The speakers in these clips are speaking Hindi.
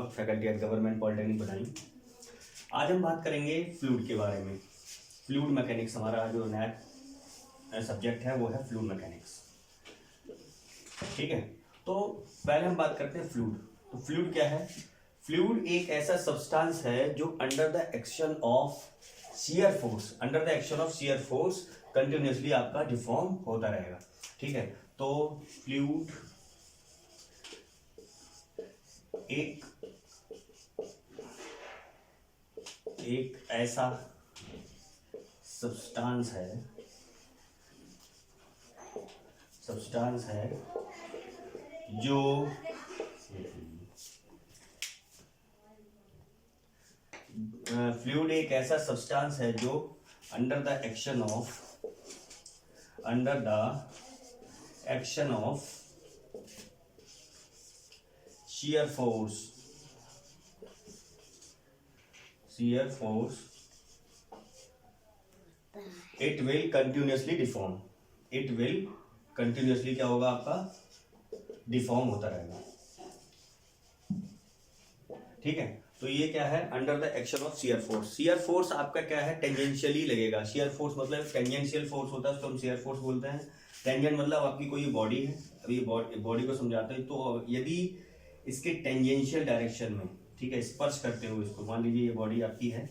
Deepak, faculty at government polytechnic Badaun. आज हम बात करेंगे फ्लूइड के बारे में। फ्लूइड मैकेनिक्स हमारा जो नया सब्जेक्ट है वो है फ्लूइड मैकेनिक्स। ठीक है, तो पहले हम बात करते हैं फ्लूइड। तो फ्लूइड क्या है? फ्लूइड एक ऐसा सब्सटेंस है जो under the action of shear force continuously आपका डिफॉर्म होता रहेगा। ठीक है, तो फ्लूइड एक ऐसा सब्सटेंस है जो फ्लूइड एक ऐसा सब्सटेंस है जो under the action of shear force it will continuously deform। क्या होगा आपका? डिफॉर्म होता रहेगा। ठीक है, तो ये क्या है? Under the action of shear force आपका क्या है? टेंजेंशियली लगेगा। शियर फोर्स मतलब टेंजेंशियल फोर्स होता है, उसको हम शियर फोर्स बोलते हैं। टेंजेंट मतलब आपकी कोई बॉडी है, अभी बॉडी को समझाते हैं। तो यदि इसके टेंजेंशियल डायरेक्शन में, ठीक है, स्पर्श करते हुए इसको, मान लीजिए ये बॉडी आपकी है,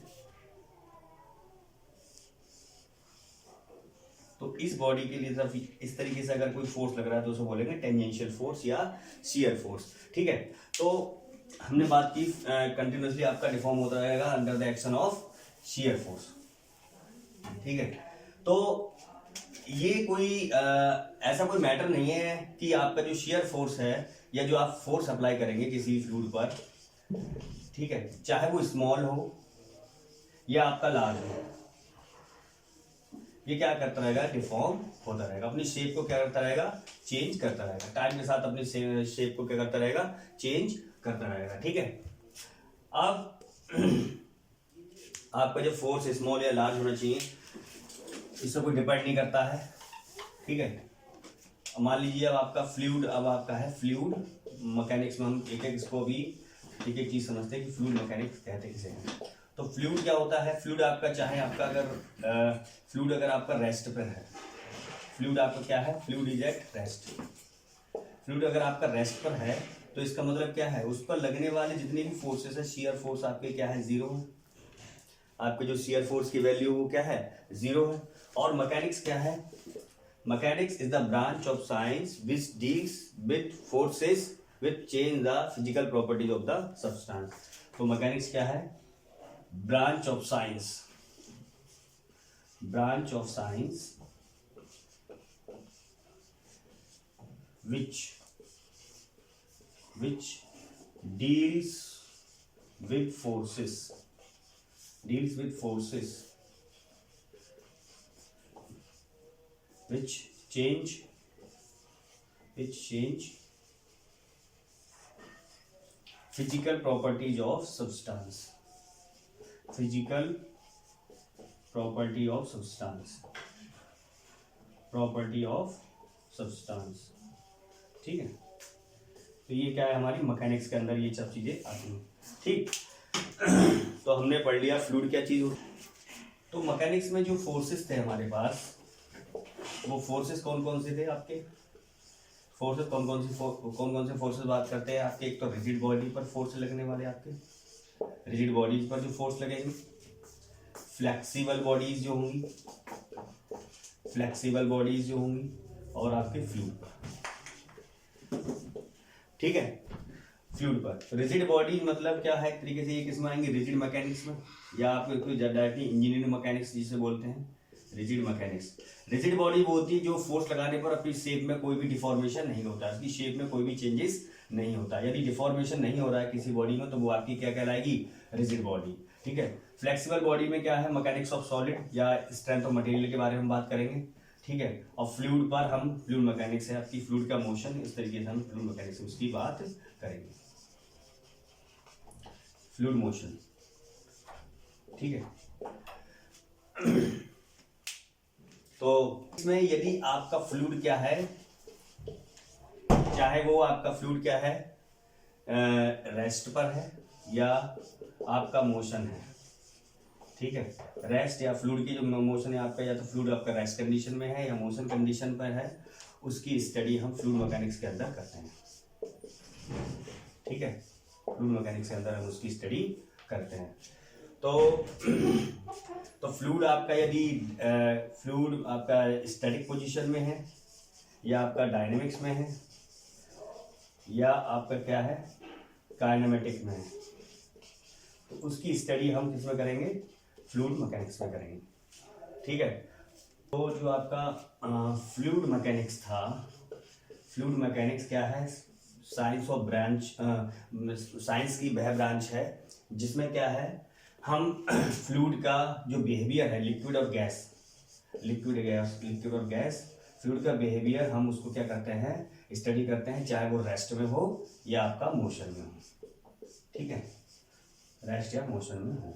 तो इस बॉडी के लिए तरफ इस तरीके से अगर कोई फोर्स लग रहा है तो उसे बोलेंगे टेंजेंशियल फोर्स या शियर फोर्स। ठीक है, तो हमने बात की कंटिन्यूसली आपका डिफॉर्म होता रहेगा under the action of shear force. ठीक है, तो ये कोई ऐसा कोई मैटर नहीं है कि आपका जो शियर फोर्स है या जो आप फोर्स अप्लाई करेंगे किसी फ्लूइड पर, ठीक है, चाहे वो स्मॉल हो या आपका लार्ज हो, ये क्या करता रहेगा? डिफॉर्म होता रहेगा। अपनी शेप को क्या करता रहेगा? चेंज करता रहेगा। टाइम के साथ अपनी शेप को क्या करता रहेगा? चेंज करता रहेगा। ठीक है, अब आपका जो फोर्स स्मॉल या लार्ज होना चाहिए इससे कोई डिपेंड नहीं करता है। ठीक है, मान लीजिए अब आपका है फ्लूइड मैकेनिक्स में हम एक इसको भी एक चीज समझते हैं कि फ्लूइड मैकेनिक्स कहते किसे हैं। तो फ्लूइड क्या होता है? फ्लूइड आपका चाहे आपका फ्लूइड अगर आपका रेस्ट पर है, फ्लूइड आपका क्या है? Fluid is at rest. Fluid अगर आपका रेस्ट पर है तो इसका मतलब क्या है? उस पर लगने वाले जितने भी फोर्सेस है, शियर फोर्स आपके क्या है? जीरो है। आपके जो शियर फोर्स की वैल्यू वो क्या है? जीरो है। और मैकेनिक्स क्या है? Mechanics is the branch of science which deals with forces which change the physical properties of the substance. तो मैकेनिक्स क्या है? Branch of science which deals with forces which change physical properties of substance। ठीक है, तो ये क्या है? हमारी मैकेनिक्स के अंदर ये सब चीजें आती हैं। ठीक, तो हमने पढ़ लिया फ्लूइड क्या चीज होती। तो मैकेनिक्स में जो फोर्सेस थे हमारे पास, वो फोर्सेस कौन कौन से थे आपके? फोर्सेस कौन कौन से फोर्सेस बात करते हैं आपके? एक तो रिजिड बॉडी पर फोर्स लगने वाले, आपके रिजिड बॉडीज पर जो फोर्स लगेंगे, फ्लेक्सिबल बॉडीज जो होंगी और आपके फ्लूइड पर। ठीक है, फ्लूइड पर रिजिड बॉडी मतलब क्या है? एक तरीके से ये किसमें आएंगे? रिजिड मैकेनिक्स में, या आप डायरेक्टली इंजीनियरिंग मैकेनिक्स जिसे बोलते हैं रिजिड मैकेनिक्स। रिजिड बॉडी वो होती है जो फोर्स लगाने पर अपनी शेप में कोई भी डिफॉर्मेशन नहीं होता, उसकी शेप में कोई भी चेंजेस नहीं होता। यदि डिफॉर्मेशन नहीं हो रहा है किसी बॉडी में तो वो आपकी क्या कहलाएगी? Rigid body. ठीक है, फ्लेक्सिबल बॉडी में क्या है? मैकेनिक्स ऑफ सॉलिड या स्ट्रेंथ ऑफ मटेरियल के बारे में हम बात करेंगे। ठीक है, और फ्लूइड पर हम फ्लूइड मैकेनिक्स है आपकी, फ्लूइड का मोशन, इस तरीके से हम फ्लूइड मैकेनिक्स उसकी बात करेंगे, फ्लूइड मोशन। ठीक है, तो इसमें यदि आपका फ्लूइड क्या है, चाहे वो आपका फ्लूइड क्या है, रेस्ट पर है या आपका मोशन है, ठीक है। रेस्ट या फ्लूइड की जो मोशन है आपका, या तो फ्लूइड आपका रेस्ट कंडीशन में है या मोशन कंडीशन पर है, उसकी स्टडी हम फ्लूइड मैकेनिक्स के अंदर करते हैं, ठीक है। फ्लूइड मैकेनिक्स के अंदर हम उसकी स्टडी करते हैं। तो फ्लूइड आपका यदि फ्लूइड आपका स्टैटिक पोजीशन में है या आपका डायनेमिक्स में है या आपका क्या है काइनेमेटिक में है, तो उसकी स्टडी हम किस में करेंगे, फ्लूइड मैकेनिक्स में करेंगे, ठीक है। तो जो आपका फ्लूइड मैकेनिक्स था, फ्लूइड मैकेनिक्स क्या है, साइंस ऑफ ब्रांच, साइंस की वह ब्रांच है जिसमें क्या है, हम फ्लूइड का जो बिहेवियर है, लिक्विड और गैस, लिक्विड और गैस फ्लूइड का बिहेवियर हम उसको क्या करते हैं, स्टडी करते हैं, चाहे वो रेस्ट में हो या आपका मोशन में हो, ठीक है, रेस्ट या मोशन में हो,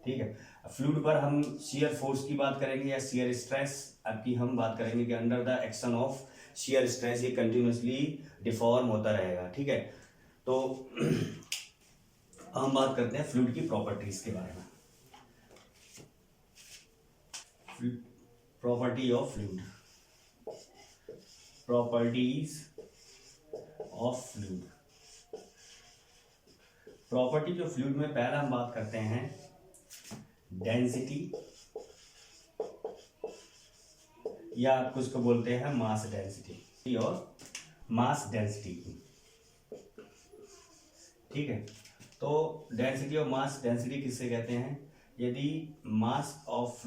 ठीक है। फ्लूइड पर हम शियर फोर्स की बात करेंगे या शियर स्ट्रेस आपकी हम बात करेंगे कि under the action of shear stress ये कंटिन्यूसली डिफॉर्म होता रहेगा, ठीक है। तो हम बात करते हैं फ्लूइड की प्रॉपर्टीज के बारे में। Property of fluid, properties of fluid. Property जो फ्लूइड में पहला हम बात करते हैं डेंसिटी, या आप उसको बोलते हैं मास डेंसिटी और मास डेंसिटी की, ठीक है। तो डेंसिटी और मास डेंसिटी किससे कहते हैं, यदि मास ऑफ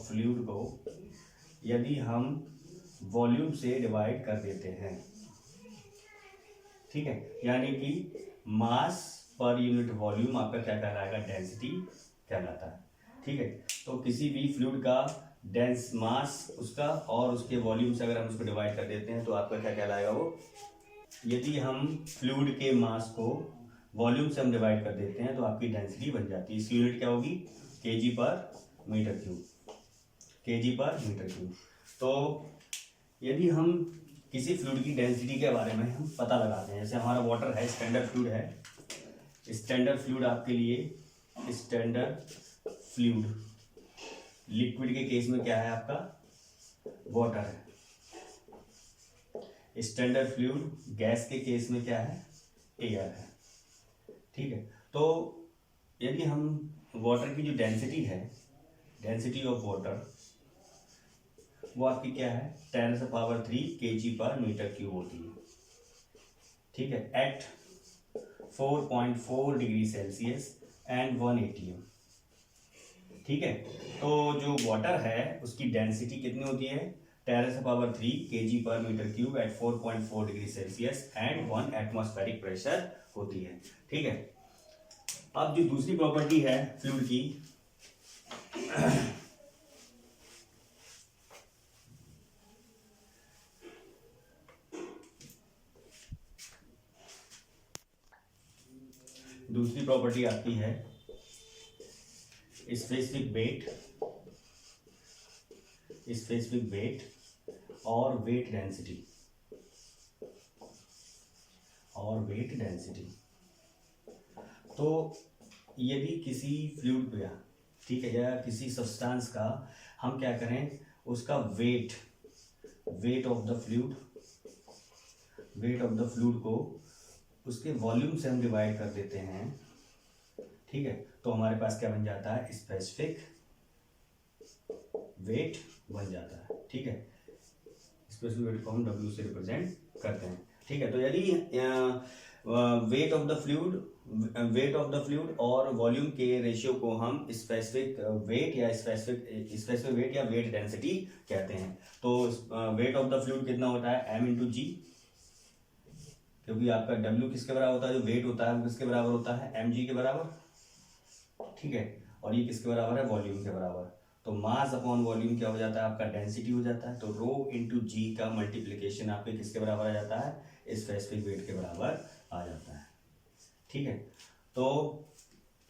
फ्लूइड को यदि हम वॉल्यूम से डिवाइड कर देते हैं, ठीक है, यानी कि मास पर यूनिट वॉल्यूम आपका क्या कहलाएगा, डेंसिटी कहलाता है, ठीक है। तो किसी भी फ्लूइड का डेंस मास उसका और उसके वॉल्यूम से अगर हम उसको डिवाइड कर देते हैं तो आपका क्या कहलाएगा वो, यदि हम फ्लूइड के मास को वॉल्यूम से हम डिवाइड कर देते हैं तो आपकी डेंसिटी बन जाती है। इसकी यूनिट क्या होगी, केजी पर मीटर क्यूब, केजी पर मीटर क्यूब। तो यदि हम किसी फ्लूइड की डेंसिटी के बारे में हम पता लगाते हैं, जैसे हमारा वाटर है, स्टैंडर्ड फ्लूइड है, स्टैंडर्ड फ्लूइड आपके लिए स्टैंडर्ड फ्लूइड, लिक्विड के केस में क्या है आपका वाटर है, स्टैंडर्ड फ्लूइड गैस के केस में क्या है, एयर है, ठीक है। तो यदि हम वाटर की जो डेंसिटी है, डेंसिटी ऑफ वाटर, वो आपकी क्या है 10⁻³ kg पर मीटर क्यूब होती है, ठीक है, at 4.4 degree Celsius and 1 atm, ठीक है। तो जो वाटर है उसकी डेंसिटी कितनी होती है, 10⁻³ kg पर metre cube at 4.4 degree Celsius and 1 atmospheric pressure होती है, ठीक है। अब जो दूसरी प्रॉपर्टी है फ्लूइड की, दूसरी प्रॉपर्टी आपकी है स्पेसिफिक वेट और वेट डेंसिटी, तो यदि किसी फ्लूइड का, ठीक है, या किसी सब्सटेंस का हम क्या करें, उसका वेट ऑफ द फ्लूइड को उसके वॉल्यूम से हम डिवाइड कर देते हैं, ठीक है, तो हमारे पास क्या बन जाता है, स्पेसिफिक वेट बन जाता है, ठीक है। स्पेसिफिक वेट को हम W से रिप्रेजेंट करते हैं, ठीक है। तो यदि वेट ऑफ द फ्लूइड और वॉल्यूम के रेशियो को हम स्पेसिफिक वेट या वेट डेंसिटी कहते हैं। तो वेट ऑफ द फ्लूइड कितना होता है, m/g, क्योंकि आपका W किसके बराबर होता है, जो वेट होता है वो किसके बराबर होता है, mg के बराबर, ठीक है। और ये किसके बराबर है, वॉल्यूम के बराबर। तो मास अपॉन वॉल्यूम क्या हो जाता है, आपका डेंसिटी हो जाता है। तो ρ/g का मल्टीप्लिकेशन आपके किसके बराबर आ जाता है, स्पेसिफिक वेट के बराबर आ जाता है, ठीक है। तो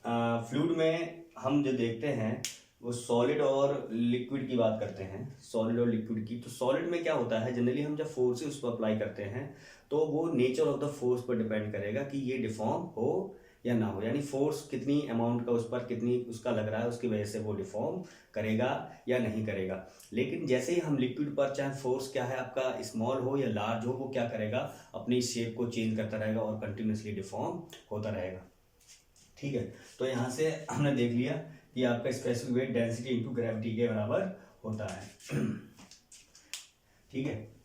फ्लूइड में हम जो देखते हैं वो सॉलिड और लिक्विड की बात करते हैं, सॉलिड और लिक्विड की। तो सॉलिड में क्या होता है, जनरली हम जब फोर्स उस पर अप्लाई करते हैं तो वो नेचर ऑफ द फोर्स पर डिपेंड करेगा कि ये डिफॉर्म हो या ना हो, यानी फोर्स कितनी अमाउंट का उस पर कितनी उसका लग रहा है, उसकी वजह से वो डिफॉर्म करेगा या नहीं करेगा। लेकिन जैसे ही हम लिक्विड पर चाहे फोर्स क्या है आपका स्मॉल हो या लार्ज हो, वो क्या करेगा, अपनी शेप को चेंज करता रहेगा और कंटिन्यूसली डिफॉर्म होता रहेगा। ठीक है, तो यहाँ से हमने देख लिया कि आपका specific weight density into gravity के बराबर होता है। ठीक है,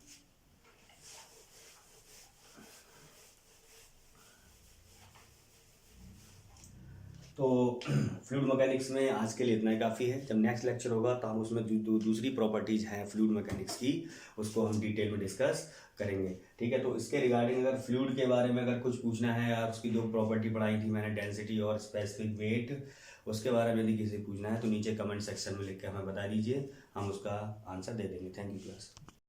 तो फ्लूइड मैकेनिक्स में आज के लिए इतना ही काफ़ी है। जब नेक्स्ट लेक्चर होगा तो हम उसमें दूसरी प्रॉपर्टीज हैं फ्लूइड मैकेनिक्स की, उसको हम डिटेल में डिस्कस करेंगे। ठीक है, तो इसके रिगार्डिंग अगर फ्लूइड के बारे में अगर कुछ पूछना है, या उसकी जो प्रॉपर्टी पढ़ाई थी मैंने डेंसिटी और स्पेसिफिक वेट, उसके बारे में यदि किसी पूछना है तो नीचे कमेंट सेक्शन में लिख के हमें बता दीजिए, हम उसका आंसर दे देंगे। Thank you class.